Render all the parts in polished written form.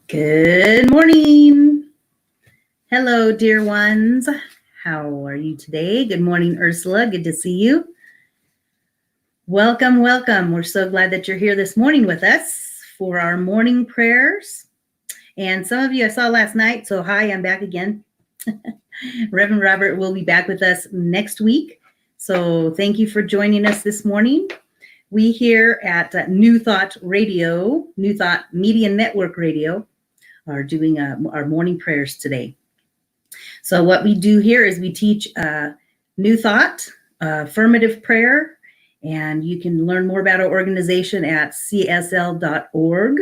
Good morning. Hello, dear ones. How are you today? Good morning, Ursula. Good to see you. Welcome, welcome. We're so glad that you're here this morning with us for our morning prayers. And some of you I saw last night, so hi, I'm back again. Reverend Robert will be back with us next week. So thank you for joining us this morning. We here at New Thought Radio, New Thought Media Network Radio, are doing our morning prayers today. So what we do here is we teach New Thought, affirmative prayer, and you can learn more about our organization at csl.org.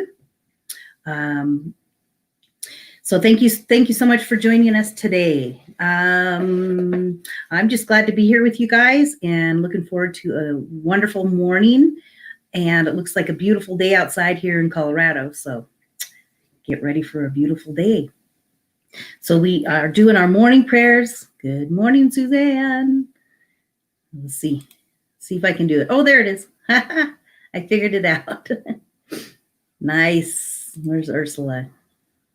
So thank you so much for joining us today. I'm just glad to be here with you guys and looking forward to a wonderful morning. And it looks like a beautiful day outside here in Colorado. So get ready for a beautiful day. So we are doing our morning prayers. Good morning, Suzanne. Let's see if I can do it. Oh, there it is. I figured it out. Nice. Where's Ursula?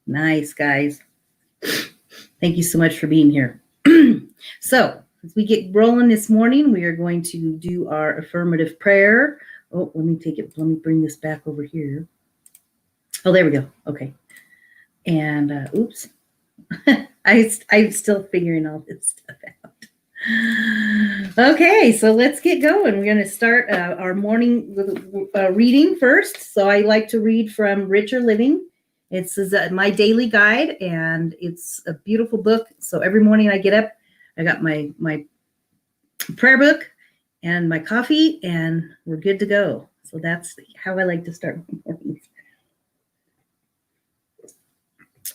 Nice, guys. Thank you so much for being here. So as we get rolling this morning, we are going to do our affirmative prayer. Oh, let me bring this back over here. Oh, there we go. Okay. And oops, I'm still figuring all this stuff out. Okay, so let's get going. We're going to start our morning with reading first. So I like to read from Richer Living. It's my daily guide, and it's a beautiful book. So every morning I get up, I got my prayer book and my coffee, and we're good to go. So that's how I like to start my mornings.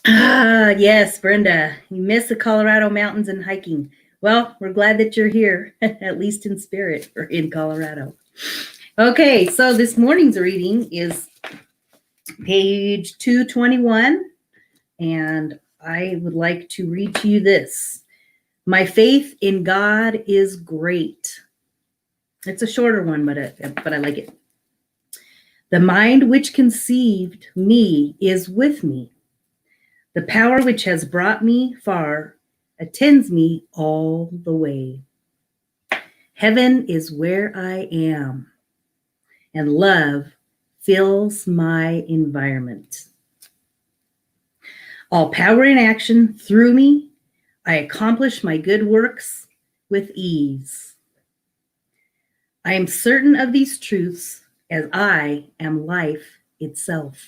Yes, Brenda, you miss the Colorado mountains and hiking. Well, we're glad that you're here, at least in spirit, or in Colorado. Okay, so this morning's reading is page 221, and I would like to read to you this. My faith in God is great. It's a shorter one, but I like it. The mind which conceived me is with me. The power which has brought me far attends me all the way. Heaven is where I am, and love fills my environment. All power in action through me, I accomplish my good works with ease. I am certain of these truths as I am life itself.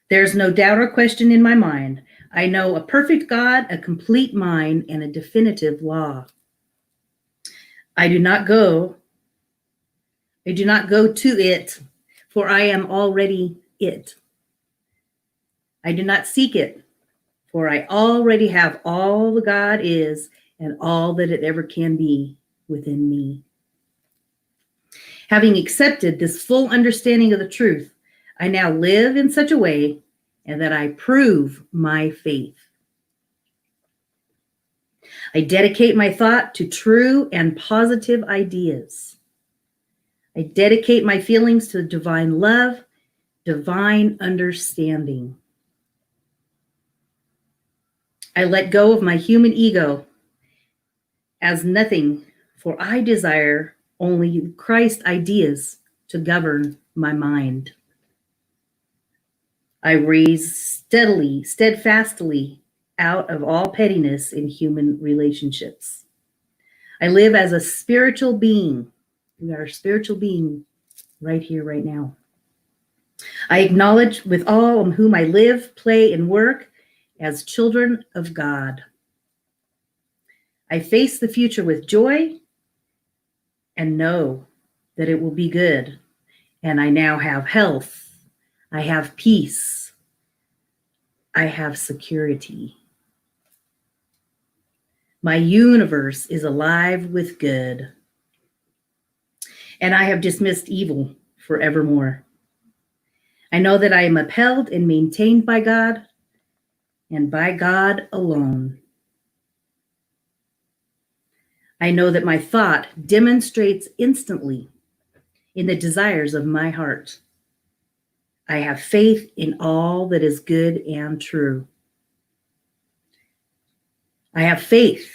There's no doubt or question in my mind. I know a perfect God, a complete mind, and a definitive law. I do not go to it, for I am already it. I do not seek it, for I already have all that God is and all that it ever can be within me. Having accepted this full understanding of the truth, I now live in such a way and that I prove my faith. I dedicate my thought to true and positive ideas. I dedicate my feelings to divine love, divine understanding. I let go of my human ego as nothing, for I desire only Christ ideas to govern my mind. I raise steadfastly out of all pettiness in human relationships. I live as a spiritual being. We are a spiritual being right here, right now. I acknowledge with all on whom I live, play, and work as children of God. I face the future with joy and know that it will be good. And I now have health. I have peace. I have security. My universe is alive with good. And I have dismissed evil forevermore. I know that I am upheld and maintained by God and by God alone. I know that my thought demonstrates instantly in the desires of my heart. I have faith in all that is good and true. I have faith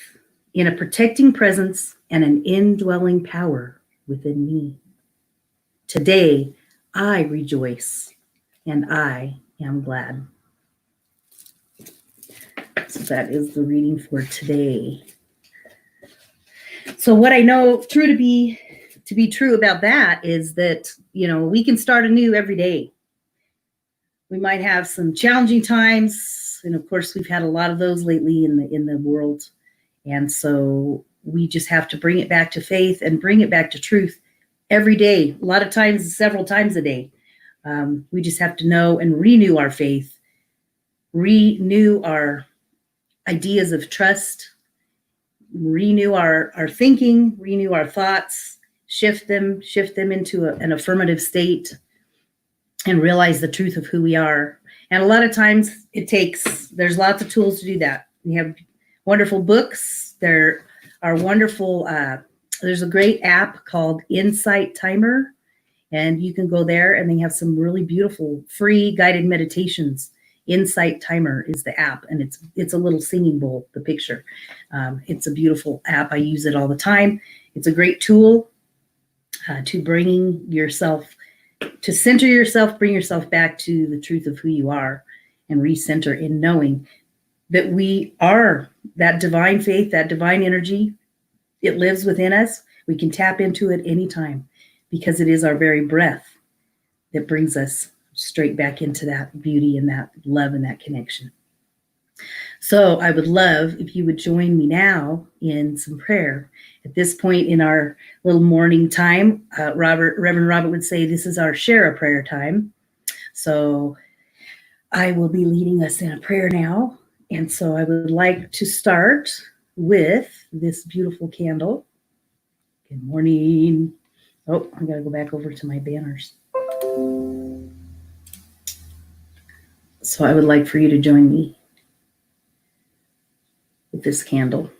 in a protecting presence and an indwelling power within me. Today, I rejoice and I am glad. So that is the reading for today. So what I know to be true about that is that, we can start anew every day. We might have some challenging times, and of course we've had a lot of those lately in the world. And so we just have to bring it back to faith and bring it back to truth every day. A lot of times, several times a day. We just have to know and renew our faith, renew our ideas of trust, renew our thinking, renew our thoughts, shift them into an affirmative state, and realize the truth of who we are. And a lot of times there's lots of tools to do that. We have wonderful books. There are wonderful, there's a great app called Insight Timer, and you can go there and they have some really beautiful free guided meditations. Insight Timer is the app, and it's a little singing bowl, the picture. It's a beautiful app. I use it all the time. It's a great tool to center yourself, bring yourself back to the truth of who you are, and recenter in knowing that we are that divine faith, that divine energy. It lives within us. We can tap into it anytime because it is our very breath that brings us straight back into that beauty and that love and that connection. So I would love if you would join me now in some prayer. At this point in our little morning time, Reverend Robert would say this is our share a prayer time. So I will be leading us in a prayer now. And so I would like to start with this beautiful candle. Good morning. Oh, I got to go back over to my banners. So I would like for you to join me with this candle.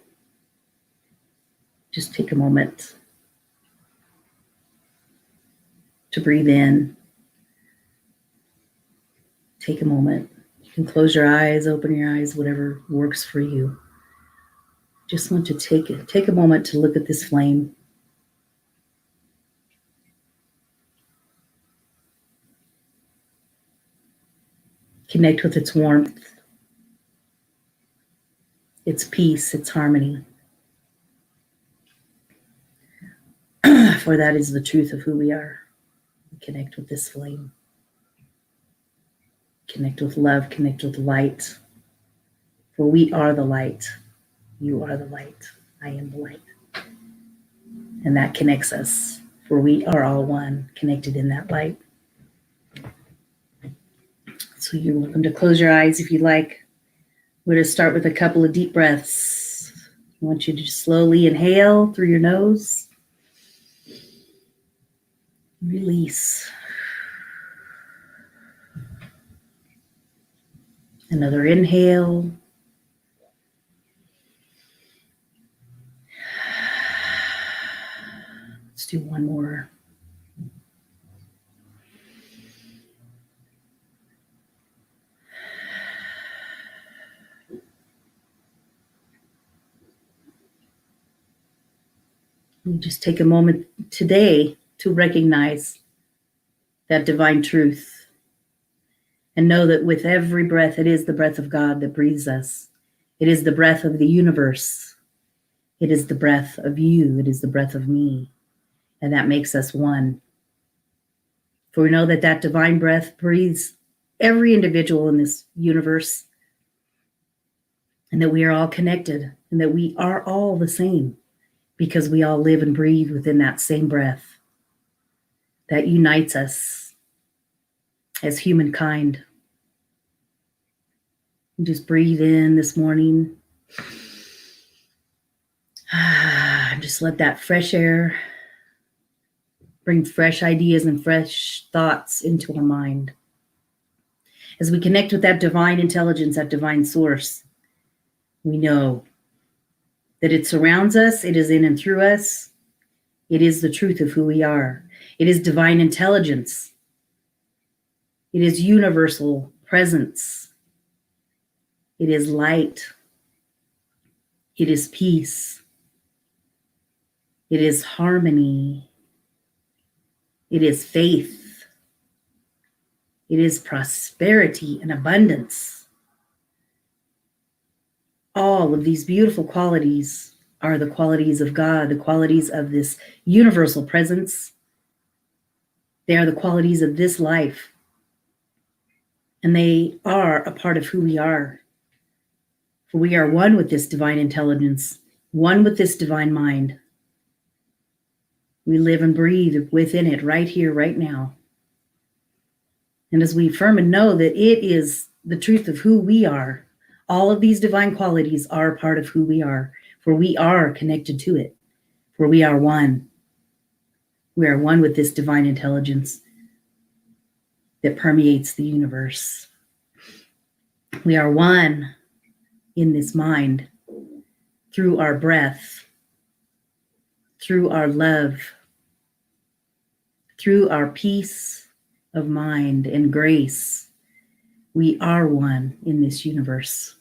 Just take a moment to breathe in. Take a moment. You can close your eyes, open your eyes, whatever works for you. Just want to take a moment to look at this flame. Connect with its warmth, its peace, its harmony. For that is the truth of who we are. Connect with this flame. Connect with love, connect with light. For we are the light. You are the light. I am the light. And that connects us. For we are all one, connected in that light. So you're welcome to close your eyes if you like. We're going to start with a couple of deep breaths. I want you to just slowly inhale through your nose. Release. Another inhale. Let's do one more. You just take a moment today to recognize that divine truth and know that with every breath, it is the breath of God that breathes us. It is the breath of the universe. It is the breath of you. It is the breath of me. And that makes us one. For we know that that divine breath breathes every individual in this universe, and that we are all connected, and that we are all the same because we all live and breathe within that same breath that unites us as humankind. Just breathe in this morning. Just let that fresh air bring fresh ideas and fresh thoughts into our mind. As we connect with that divine intelligence, that divine source, we know that it surrounds us, it is in and through us. It is the truth of who we are. It is divine intelligence It is universal presence. It is light. It is peace. It is harmony. It is faith. It is prosperity and abundance. All of these beautiful qualities are the qualities of God, the qualities of this universal presence. They are the qualities of this life. And they are a part of who we are. For we are one with this divine intelligence, one with this divine mind. We live and breathe within it right here, right now. And as we affirm and know that it is the truth of who we are, all of these divine qualities are a part of who we are, for we are connected to it, for we are one. We are one with this divine intelligence that permeates the universe. We are one in this mind through our breath, through our love, through our peace of mind and grace. We are one in this universe.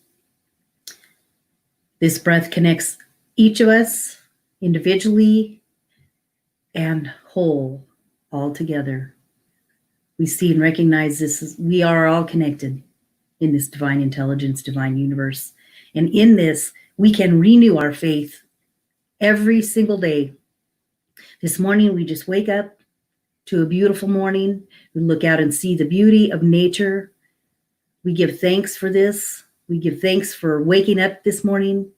This breath connects each of us individually and whole, all together. We see and recognize this as we are all connected in this divine intelligence, divine universe. And in this, we can renew our faith every single day. This morning, we just wake up to a beautiful morning. We look out and see the beauty of nature. We give thanks for this. We give thanks for waking up this morning,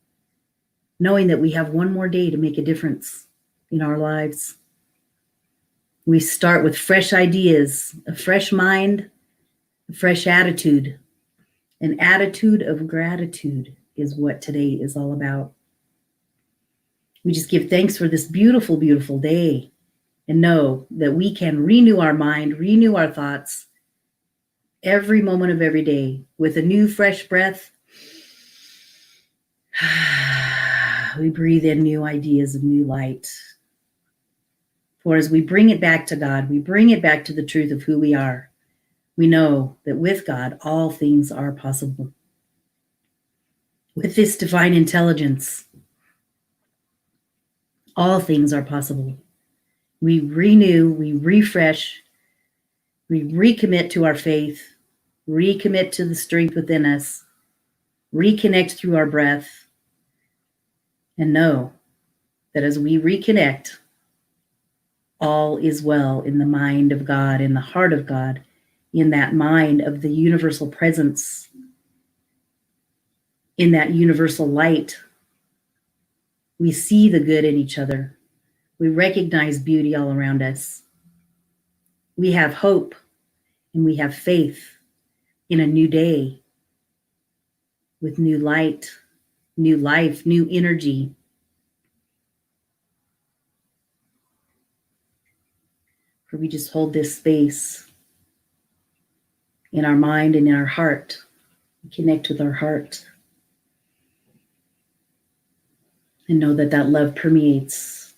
knowing that we have one more day to make a difference in our lives. We start with fresh ideas, a fresh mind, a fresh attitude. An attitude of gratitude is what today is all about. We just give thanks for this beautiful, beautiful day and know that we can renew our mind, renew our thoughts every moment of every day with a new, fresh breath. We breathe in new ideas of new light. For as we bring it back to God, we bring it back to the truth of who we are. We know that with God, all things are possible. With this divine intelligence, all things are possible. We renew, we refresh, we recommit to our faith, recommit to the strength within us, reconnect through our breath, and know that as we reconnect, all is well in the mind of God, in the heart of God, in that mind of the universal presence, in that universal light. We see the good in each other. We recognize beauty all around us. We have hope and we have faith in a new day with new light, new life, new energy. For we just hold this space in our mind and in our heart. We connect with our heart and know that that love permeates.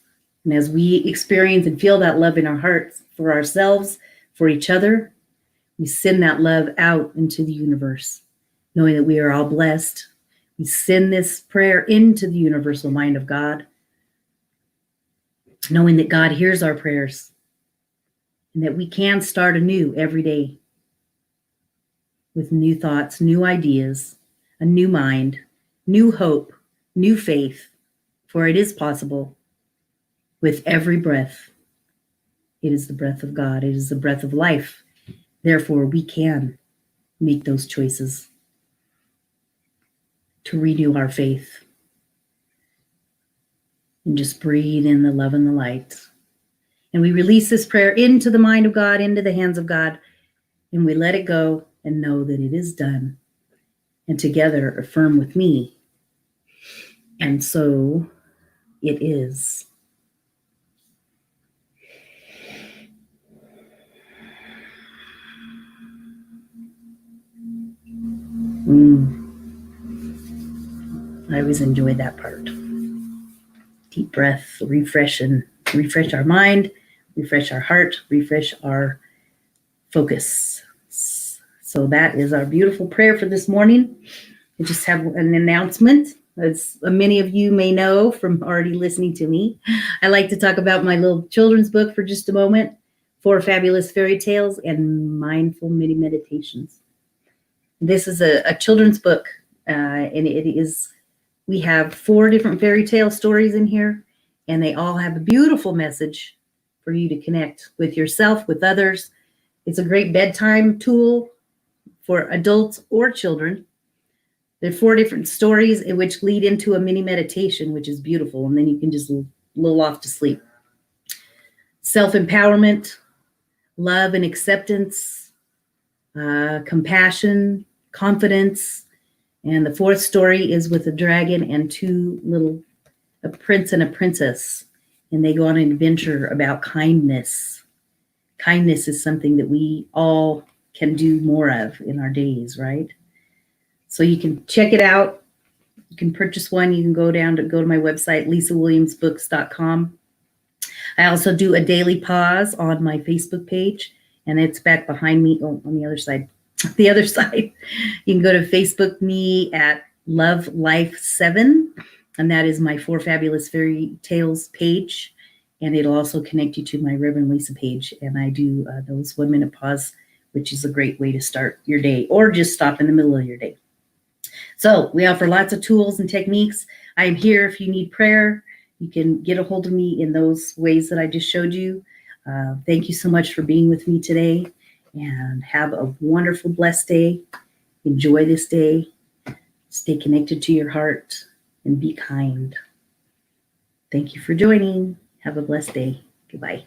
And as we experience and feel that love in our hearts for ourselves, for each other, we send that love out into the universe, knowing that we are all blessed. We send this prayer into the universal mind of God, knowing that God hears our prayers and that we can start anew every day with new thoughts, new ideas, a new mind, new hope, new faith, for it is possible with every breath. It is the breath of God. It is the breath of life. Therefore, we can make those choices to renew our faith and just breathe in the love and the light. And we release this prayer into the mind of God, into the hands of God, and we let it go and know that it is done. And together affirm with me. And so it is. I always enjoy that part. Deep breath, refresh our mind, refresh our heart, refresh our focus. So that is our beautiful prayer for this morning. I just have an announcement. As many of you may know from already listening to me, I like to talk about my little children's book for just a moment, 4 Fabulous Fairy Tales and Mindful Mini Meditations. This is a children's book, and we have 4 different fairy tale stories in here, and they all have a beautiful message for you to connect with yourself, with others. It's a great bedtime tool for adults or children. There are 4 different stories in which lead into a mini meditation, which is beautiful, and then you can just lull off to sleep. Self-empowerment, love and acceptance, compassion, confidence, and the 4th story is with a dragon and 2 a prince and a princess, and they go on an adventure about kindness. Kindness is something that we all can do more of in our days, right? So you can check it out. You can purchase one. You can go to my website, lisawilliamsbooks.com. I also do a daily pause on my Facebook page, and it's back behind me. Oh, on the other side. The other side. You can go to Facebook me at Love Life 7, and that is my 4 Fabulous Fairy Tales page. And it'll also connect you to my Reverend Lisa page. And I do those 1-minute pause, which is a great way to start your day or just stop in the middle of your day. So we offer lots of tools and techniques. I am here if you need prayer. You can get a hold of me in those ways that I just showed you. Thank you so much for being with me today, and have a wonderful, blessed day. Enjoy this day. Stay connected to your heart and be kind. Thank you for joining. Have a blessed day. Goodbye.